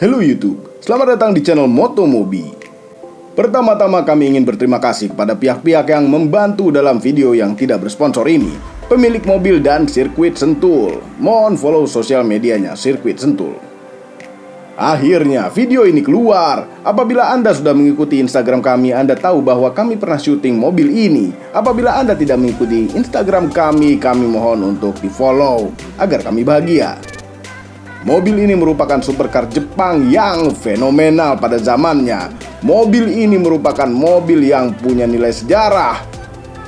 Hello YouTube, selamat datang di channel Motomobi. Pertama-tama kami ingin berterima kasih kepada pihak-pihak yang membantu dalam video yang tidak bersponsor ini. Pemilik mobil dan sirkuit Sentul. Mohon follow sosial medianya sirkuit Sentul. Akhirnya video ini keluar. Apabila Anda sudah mengikuti Instagram kami, Anda tahu bahwa kami pernah syuting mobil ini. Apabila Anda tidak mengikuti Instagram kami mohon untuk di-follow agar kami bahagia. Mobil ini merupakan supercar Jepang yang fenomenal pada zamannya. Mobil ini merupakan mobil yang punya nilai sejarah.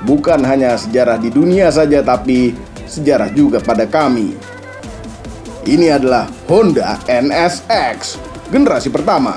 Bukan hanya sejarah di dunia saja, tapi sejarah juga pada kami. Ini adalah Honda NSX generasi pertama.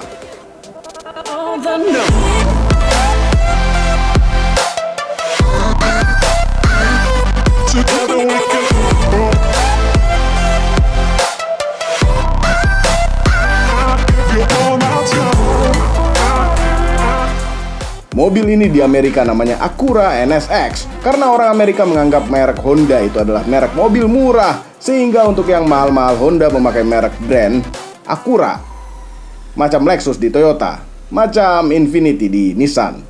Mobil ini di Amerika namanya Acura NSX karena orang Amerika menganggap merek Honda itu adalah merek mobil murah, sehingga untuk yang mahal-mahal Honda memakai merek brand Acura. Macam Lexus di Toyota, macam Infiniti di Nissan.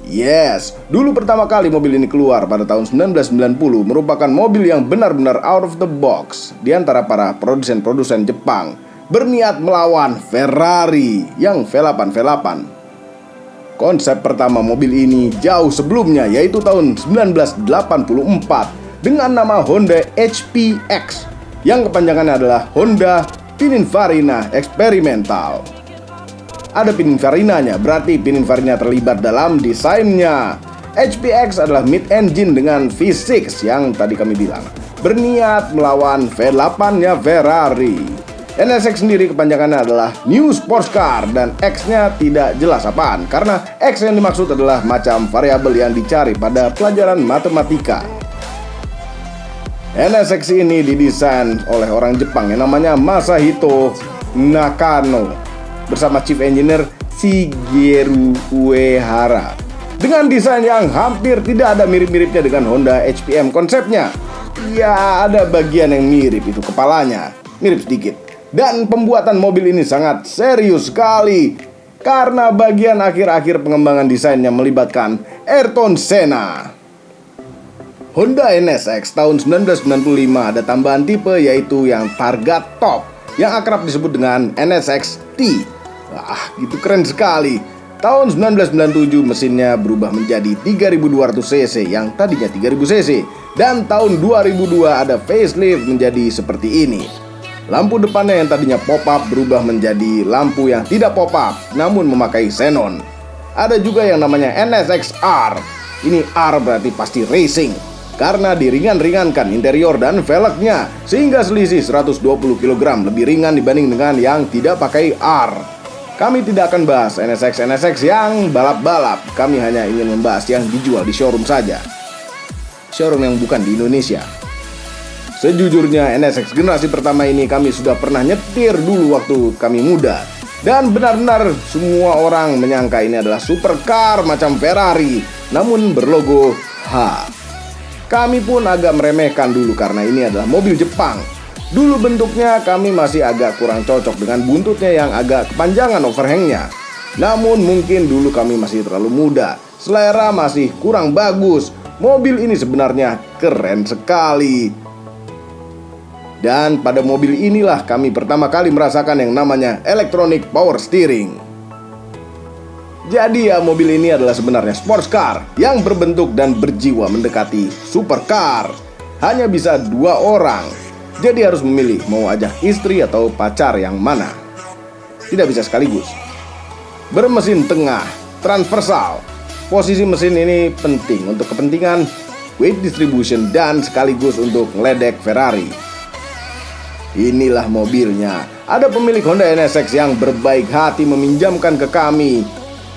Yes, dulu pertama kali mobil ini keluar pada tahun 1990 merupakan mobil yang benar-benar out of the box di antara para produsen-produsen Jepang, berniat melawan Ferrari yang V8. Konsep pertama mobil ini jauh sebelumnya, yaitu tahun 1984 dengan nama Honda HPX yang kepanjangannya adalah Honda Pininfarina Experimental. Ada Pininfarinanya, berarti Pininfarina terlibat dalam desainnya. HPX adalah mid-engine dengan V6 yang tadi kami bilang, berniat melawan V8-nya Ferrari. NSX sendiri kepanjangannya adalah New Sports Car dan X-nya tidak jelas apaan, karena X yang dimaksud adalah macam variabel yang dicari pada pelajaran matematika. NSX ini didesain oleh orang Jepang yang namanya Masahito Nakano bersama Chief Engineer Shigeru Uehara, dengan desain yang hampir tidak ada mirip-miripnya dengan Honda HPM konsepnya. Ya, ada bagian yang mirip, itu kepalanya mirip sedikit. Dan pembuatan mobil ini sangat serius sekali karena bagian akhir-akhir pengembangan desainnya melibatkan Ayrton Senna. Honda NSX tahun 1995 ada tambahan tipe, yaitu yang Targa Top yang akrab disebut dengan NSX T. Wah, itu keren sekali. Tahun 1997 mesinnya berubah menjadi 3200 cc yang tadinya 3000 cc. Dan tahun 2002 ada facelift menjadi seperti ini. Lampu depannya yang tadinya pop-up berubah menjadi lampu yang tidak pop-up namun memakai xenon. Ada juga yang namanya NSX R. Ini R berarti pasti racing karena diringan-ringankan interior dan velgnya sehingga selisih 120 kg lebih ringan dibanding dengan yang tidak pakai R. Kami tidak akan bahas NSX yang balap-balap. Kami hanya ingin membahas yang dijual di showroom saja. Showroom yang bukan di Indonesia. Sejujurnya NSX generasi pertama ini kami sudah pernah nyetir dulu waktu kami muda. Dan benar-benar semua orang menyangka ini adalah supercar macam Ferrari, namun berlogo H. Kami pun agak meremehkan dulu karena ini adalah mobil Jepang. Dulu bentuknya kami masih agak kurang cocok dengan buntutnya yang agak kepanjangan overhangnya. Namun mungkin dulu kami masih terlalu muda, selera masih kurang bagus. Mobil ini sebenarnya keren sekali. Dan pada mobil inilah kami pertama kali merasakan yang namanya electronic power steering. Jadi ya, mobil ini adalah sebenarnya sports car yang berbentuk dan berjiwa mendekati supercar. Hanya bisa 2 orang. Jadi harus memilih mau ajak istri atau pacar yang mana. Tidak bisa sekaligus. Bermesin tengah, transversal. Posisi mesin ini penting untuk kepentingan weight distribution dan sekaligus untuk ngeledek Ferrari. Inilah mobilnya. Ada pemilik Honda NSX yang berbaik hati meminjamkan ke kami.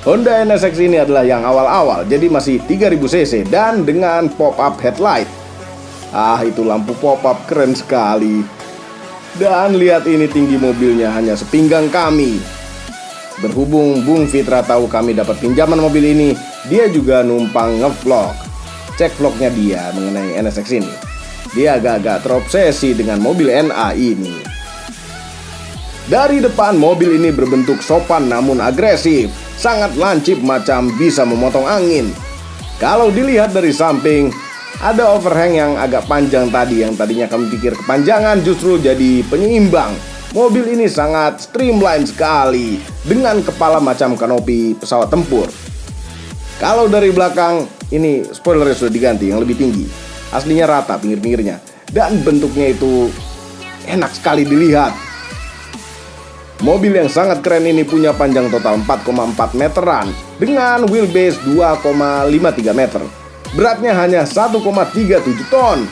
Honda NSX ini adalah yang awal-awal, jadi masih 3000 cc dan dengan pop-up headlight. Itu lampu pop-up keren sekali. Dan lihat ini, tinggi mobilnya hanya sepinggang kami. Berhubung Bung Fitra tahu kami dapat pinjaman mobil ini, dia juga numpang ngevlog. Cek vlognya dia mengenai NSX ini. Dia agak-agak terobsesi dengan mobil NA ini. Dari depan, mobil ini berbentuk sopan namun agresif, sangat lancip macam bisa memotong angin. Kalau dilihat dari samping, ada overhang yang agak panjang tadi, yang tadinya kami pikir kepanjangan justru jadi penyeimbang. Mobil ini sangat streamline sekali, dengan kepala macam kanopi pesawat tempur. Kalau dari belakang, ini spoilernya sudah diganti yang lebih tinggi. Aslinya rata pinggir-pinggirnya, dan bentuknya itu enak sekali dilihat. Mobil yang sangat keren ini punya panjang total 4,4 meteran dengan wheelbase 2,53 meter. Beratnya hanya 1,37 ton.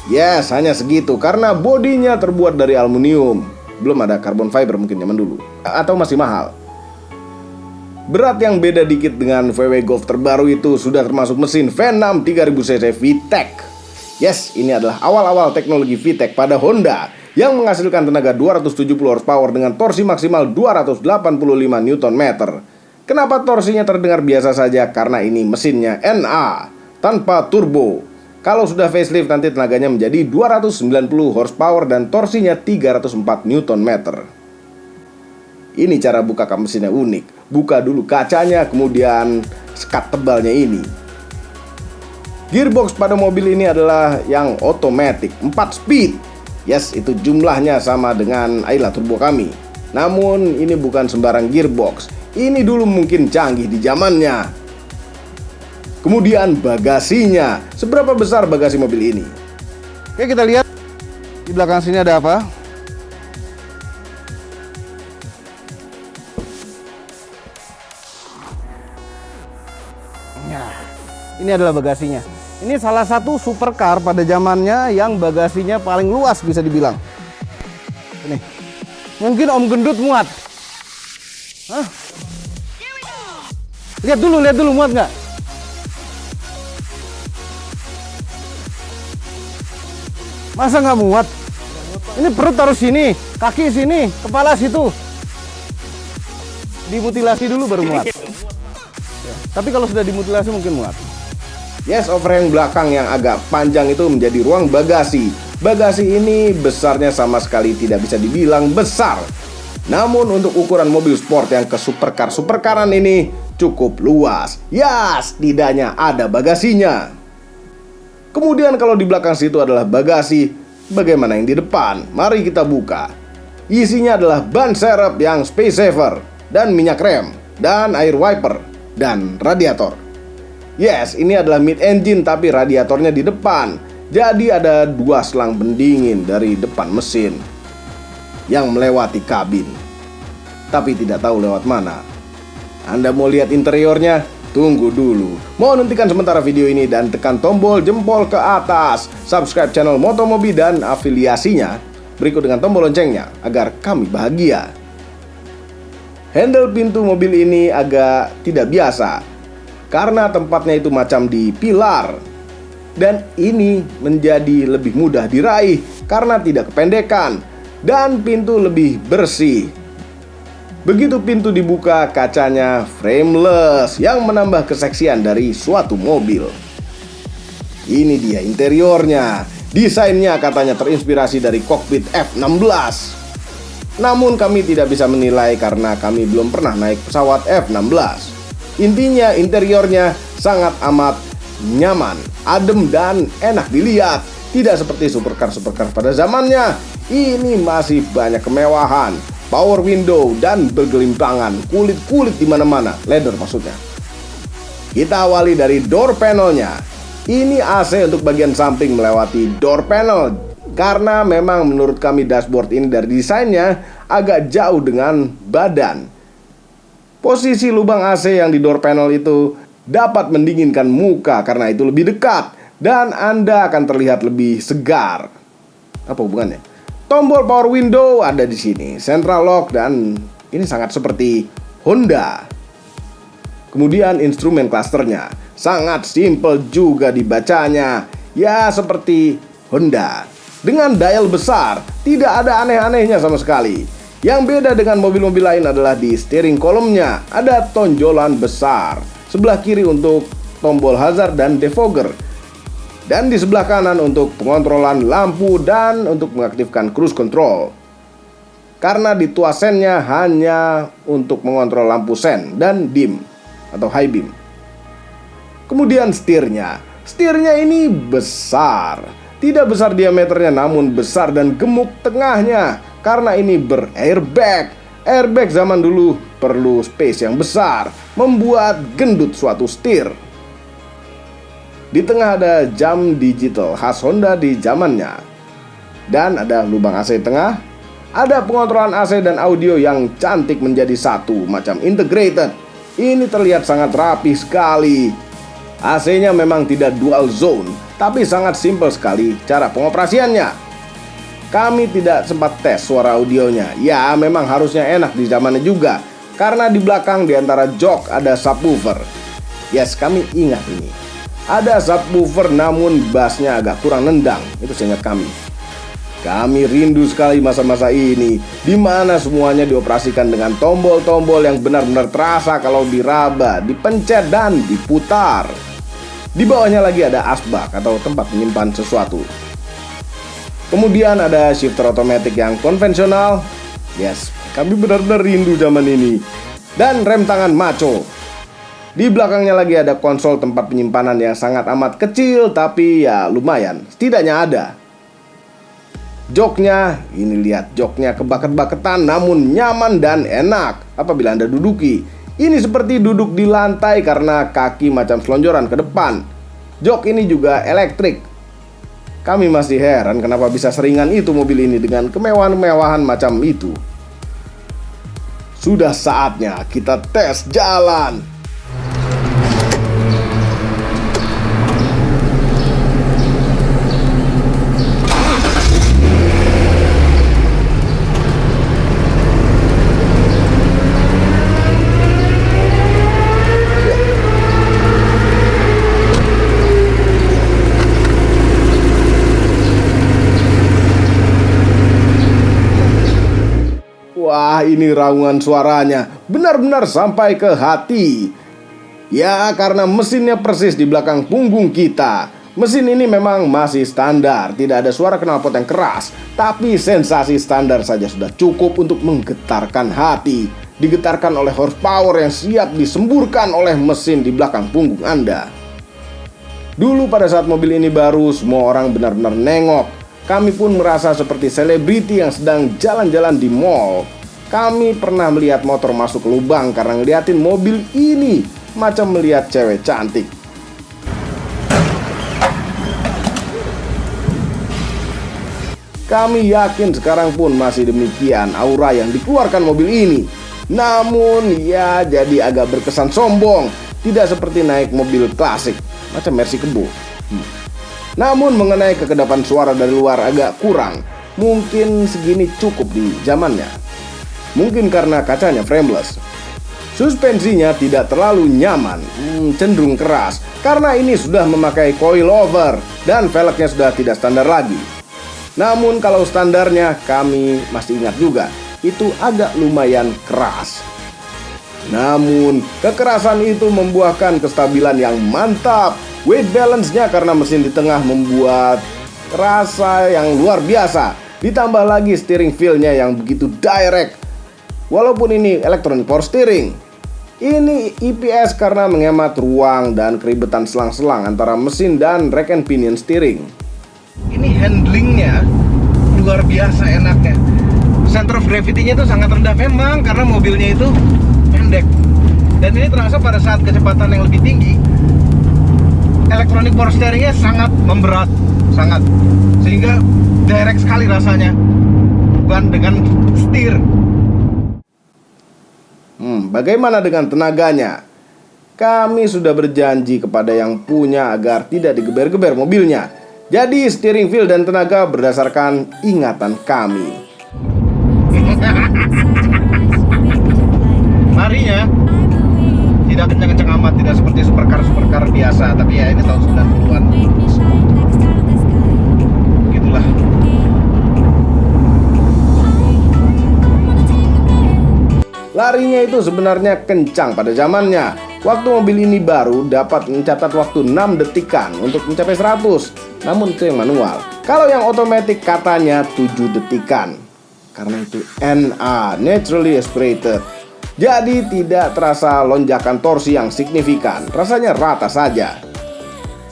Yes, hanya segitu karena bodinya terbuat dari aluminium. Belum ada carbon fiber mungkin zaman dulu, atau masih mahal. Berat yang beda dikit dengan VW Golf terbaru itu sudah termasuk mesin V6 3000cc VTEC. Yes, ini adalah awal-awal teknologi VTEC pada Honda yang menghasilkan tenaga 270 horsepower dengan torsi maksimal 285 Nm. Kenapa torsinya terdengar biasa saja? Karena ini mesinnya NA tanpa turbo. Kalau sudah facelift nanti tenaganya menjadi 290 horsepower dan torsinya 304 Nm. Ini cara buka kap mesinnya unik. Buka dulu kacanya, kemudian sekat tebalnya ini. Gearbox pada mobil ini adalah yang otomatis 4 speed. Yes, itu jumlahnya sama dengan Ayla turbo kami. Namun ini bukan sembarang gearbox. Ini dulu mungkin canggih di zamannya. Kemudian bagasinya. Seberapa besar bagasi mobil ini? Oke, kita lihat di belakang sini ada apa? Nah, ini adalah bagasinya. Ini salah satu supercar pada zamannya yang bagasinya paling luas bisa dibilang. Ini. Mungkin Om Gendut muat. Hah? Lihat dulu muat nggak? Masa nggak muat? Ini perut taruh sini, kaki sini, kepala situ. Dimutilasi dulu baru muat. Ya, tapi kalau sudah dimutilasi mungkin muat. Yes, overhang belakang yang agak panjang itu menjadi ruang bagasi. Bagasi ini besarnya sama sekali tidak bisa dibilang besar. Namun untuk ukuran mobil sport yang ke supercaran ini cukup luas. Ya, setidaknya ada bagasinya. Kemudian kalau di belakang situ adalah bagasi, bagaimana yang di depan? Mari kita buka. Isinya adalah ban serep yang space saver, dan minyak rem, dan air wiper, dan radiator. Yes, ini adalah mid engine tapi radiatornya di depan. Jadi ada 2 selang pendingin dari depan mesin yang melewati kabin. Tapi tidak tahu lewat mana. Anda mau lihat interiornya? Tunggu dulu. Mohon hentikan sementara video ini dan tekan tombol jempol ke atas. Subscribe channel Motomobi dan afiliasinya. Berikut dengan tombol loncengnya agar kami bahagia. Handle pintu mobil ini agak tidak biasa karena tempatnya itu macam di pilar. Dan ini menjadi lebih mudah diraih karena tidak kependekan. Dan pintu lebih bersih. Begitu pintu dibuka, kacanya frameless yang menambah keseksian dari suatu mobil. Ini dia interiornya. Desainnya katanya terinspirasi dari kokpit F-16. Namun kami tidak bisa menilai karena kami belum pernah naik pesawat F-16. Intinya interiornya sangat amat nyaman, adem dan enak dilihat. Tidak seperti supercar pada zamannya. Ini masih banyak kemewahan, power window dan bergelimpangan, kulit di mana-mana, leather maksudnya. Kita awali dari door panelnya. Ini AC untuk bagian samping melewati door panel karena memang menurut kami dashboard ini dari desainnya agak jauh dengan badan. Posisi lubang AC yang di door panel itu dapat mendinginkan muka karena itu lebih dekat dan Anda akan terlihat lebih segar. Apa hubungannya? Tombol power window ada di sini, central lock dan ini sangat seperti Honda. Kemudian instrumen clusternya sangat simple juga dibacanya, ya seperti Honda. Dengan dial besar, tidak ada aneh-anehnya sama sekali. Yang beda dengan mobil-mobil lain adalah di steering column-nya ada tonjolan besar. Sebelah kiri untuk tombol hazard dan defogger. Dan di sebelah kanan untuk pengontrolan lampu dan untuk mengaktifkan cruise control. karena di tuas sennya hanya untuk mengontrol lampu sen dan dim atau high beam. Kemudian setirnya ini besar, tidak besar diameternya namun besar dan gemuk tengahnya karena ini ber-airbag. Airbag zaman dulu perlu space yang besar, membuat gendut suatu setir. Di tengah ada jam digital khas Honda di zamannya. Dan ada lubang AC tengah, ada pengontrolan AC dan audio yang cantik menjadi satu, macam integrated. Ini terlihat sangat rapi sekali. AC-nya memang tidak dual zone, tapi sangat simpel sekali cara pengoperasiannya. Kami tidak sempat tes suara audionya. Ya, memang harusnya enak di zamannya juga, karena di belakang di antara jok ada subwoofer. Yes, kami ingat ini. Ada subwoofer namun bassnya agak kurang nendang. Itu seingat kami. Kami rindu sekali masa-masa ini, di mana semuanya dioperasikan dengan tombol-tombol yang benar-benar terasa kalau diraba, dipencet dan diputar. Di bawahnya lagi ada asbak atau tempat menyimpan sesuatu. Kemudian ada shifter otomatis yang konvensional. Yes, kami benar-benar rindu zaman ini. Dan rem tangan maco. Di belakangnya lagi ada konsol tempat penyimpanan yang sangat amat kecil, tapi ya lumayan, setidaknya ada. Joknya, ini lihat, joknya kebaket-baketan namun nyaman dan enak apabila Anda duduki. Ini seperti duduk di lantai karena kaki macam selonjoran ke depan. Jok ini juga elektrik. Kami masih heran kenapa bisa seringan itu mobil ini dengan kemewahan-kemewahan macam itu. Sudah saatnya kita tes jalan. Wah, ini raungan suaranya benar-benar sampai ke hati. Ya, karena mesinnya persis di belakang punggung kita. Mesin ini memang masih standar, tidak ada suara knalpot yang keras, tapi sensasi standar saja sudah cukup untuk menggetarkan hati. Digetarkan oleh horsepower yang siap disemburkan oleh mesin di belakang punggung Anda. Dulu pada saat mobil ini baru, semua orang benar-benar nengok. Kami pun merasa seperti selebriti yang sedang jalan-jalan di mall. Kami pernah melihat motor masuk ke lubang karena ngeliatin mobil ini, macam melihat cewek cantik. Kami yakin sekarang pun masih demikian aura yang dikeluarkan mobil ini. Namun ya jadi agak berkesan sombong, tidak seperti naik mobil klasik macam Mercy Kebo. Namun mengenai kekedapan suara dari luar agak kurang. Mungkin segini cukup di zamannya. Mungkin karena kacanya frameless. Suspensinya tidak terlalu nyaman, cenderung keras, karena ini sudah memakai coilover dan velgnya sudah tidak standar lagi. Namun kalau standarnya kami masih ingat juga, itu agak lumayan keras. Namun kekerasan itu membuahkan kestabilan yang mantap. Weight balance-nya karena mesin di tengah membuat rasa yang luar biasa. Ditambah lagi steering feel-nya yang begitu direct. Walaupun ini electronic power steering, ini EPS karena menghemat ruang dan keribetan selang-selang antara mesin dan rack and pinion steering. Ini handlingnya luar biasa enaknya. Center of gravity-nya itu sangat rendah memang karena mobilnya itu pendek. Dan ini terasa pada saat kecepatan yang lebih tinggi. Electronic power steering-nya sangat memberat, sangat. Sehingga direct sekali rasanya. Bukan dengan setir. Bagaimana dengan tenaganya? Kami sudah berjanji kepada yang punya agar tidak digeber-geber mobilnya. Jadi steering wheel dan tenaga berdasarkan ingatan kami. Larinya tidak kencang-kencang amat, tidak seperti supercar biasa, tapi ya ini tahun 90-an. Gitulah. Larinya itu sebenarnya kencang pada zamannya. Waktu mobil ini baru dapat mencatat waktu 6 detikan untuk mencapai 100. Namun itu yang manual. Kalau yang otomatis katanya 7 detikan. karena itu NA, naturally aspirated. Jadi tidak terasa lonjakan torsi yang signifikan, rasanya rata saja.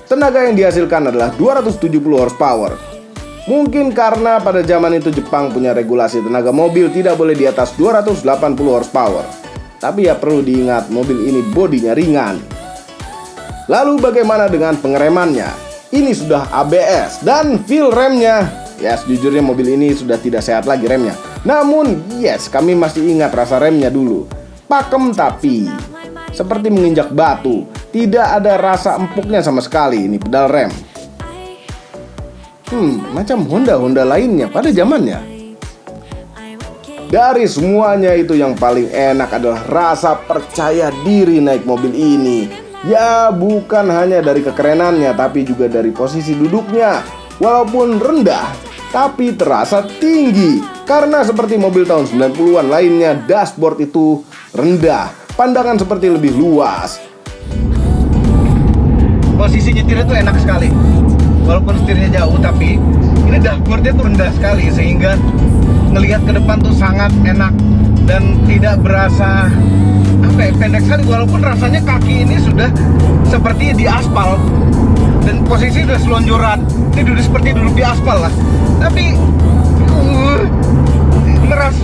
Tenaga yang dihasilkan adalah 270 horsepower. Mungkin karena pada zaman itu Jepang punya regulasi tenaga mobil tidak boleh di atas 280 horsepower. Tapi ya perlu diingat, mobil ini bodinya ringan. Lalu bagaimana dengan pengeremannya? Ini sudah ABS dan feel remnya. Ya sejujurnya mobil ini sudah tidak sehat lagi remnya. Namun yes, kami masih ingat rasa remnya dulu. Pakem tapi seperti menginjak batu. Tidak ada rasa empuknya sama sekali ini pedal rem. Macam Honda lainnya pada zamannya. Dari semuanya itu yang paling enak adalah rasa percaya diri naik mobil ini. Ya bukan hanya dari kekerenannya, tapi juga dari posisi duduknya. Walaupun rendah, tapi terasa tinggi. Karena seperti mobil tahun 90-an lainnya, dashboard itu rendah, pandangan seperti lebih luas. Posisi nyetir itu enak sekali. Walaupun setirnya jauh, tapi ini dashboardnya tuh rendah sekali, sehingga ngelihat ke depan tuh sangat enak dan tidak berasa pendek sekali. Walaupun rasanya kaki ini sudah seperti di aspal dan posisi udah selonjoran, ini duduk seperti duduk di aspal lah. Tapi merasa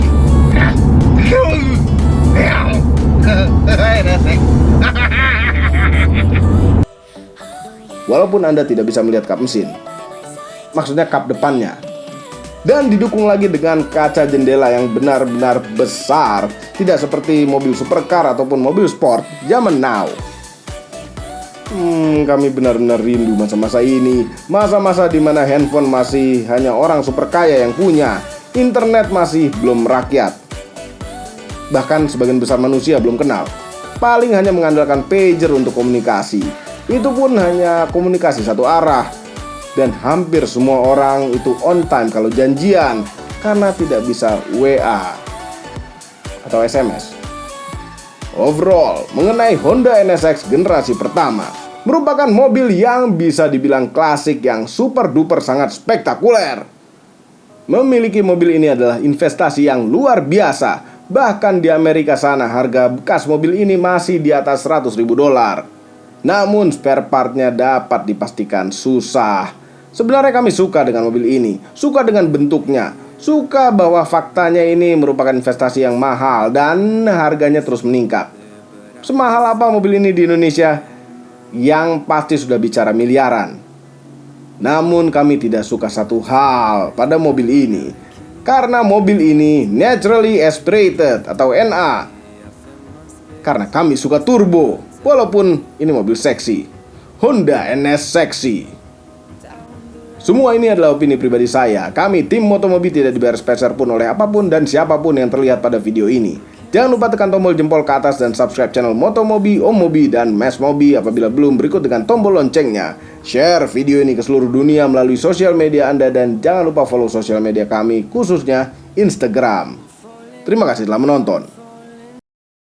walaupun Anda tidak bisa melihat kap mesin, maksudnya kap depannya, dan didukung lagi dengan kaca jendela yang benar-benar besar, tidak seperti mobil supercar ataupun mobil sport zaman now. Kami benar-benar rindu masa-masa ini, masa-masa di mana handphone masih hanya orang super kaya yang punya, internet masih belum merakyat, bahkan sebagian besar manusia belum kenal. Paling hanya mengandalkan pager untuk komunikasi. Itu pun hanya komunikasi satu arah. Dan hampir semua orang itu on time kalau janjian, karena tidak bisa WA atau SMS. Overall, mengenai Honda NSX generasi pertama, merupakan mobil yang bisa dibilang klasik yang super duper sangat spektakuler. Memiliki mobil ini adalah investasi yang luar biasa. Bahkan di Amerika sana harga bekas mobil ini masih di atas $100.000. Namun spare partnya dapat dipastikan susah. Sebenarnya kami suka dengan mobil ini, suka dengan bentuknya, suka bahwa faktanya ini merupakan investasi yang mahal dan harganya terus meningkat. Semahal apa mobil ini di Indonesia? Yang pasti sudah bicara miliaran. Namun kami tidak suka satu hal pada mobil ini, karena mobil ini naturally aspirated atau NA. Karena kami suka turbo. Walaupun ini mobil seksi, Honda NS seksi. Semua ini adalah opini pribadi saya. Kami tim Motomobi tidak dibayar spesial pun oleh apapun dan siapapun yang terlihat pada video ini. Jangan lupa tekan tombol jempol ke atas dan subscribe channel Motomobi, Om Mobi, dan Mas Mobi apabila belum. Berikut dengan tombol loncengnya. Share video ini ke seluruh dunia melalui sosial media Anda dan jangan lupa follow sosial media kami, khususnya Instagram. Terima kasih telah menonton.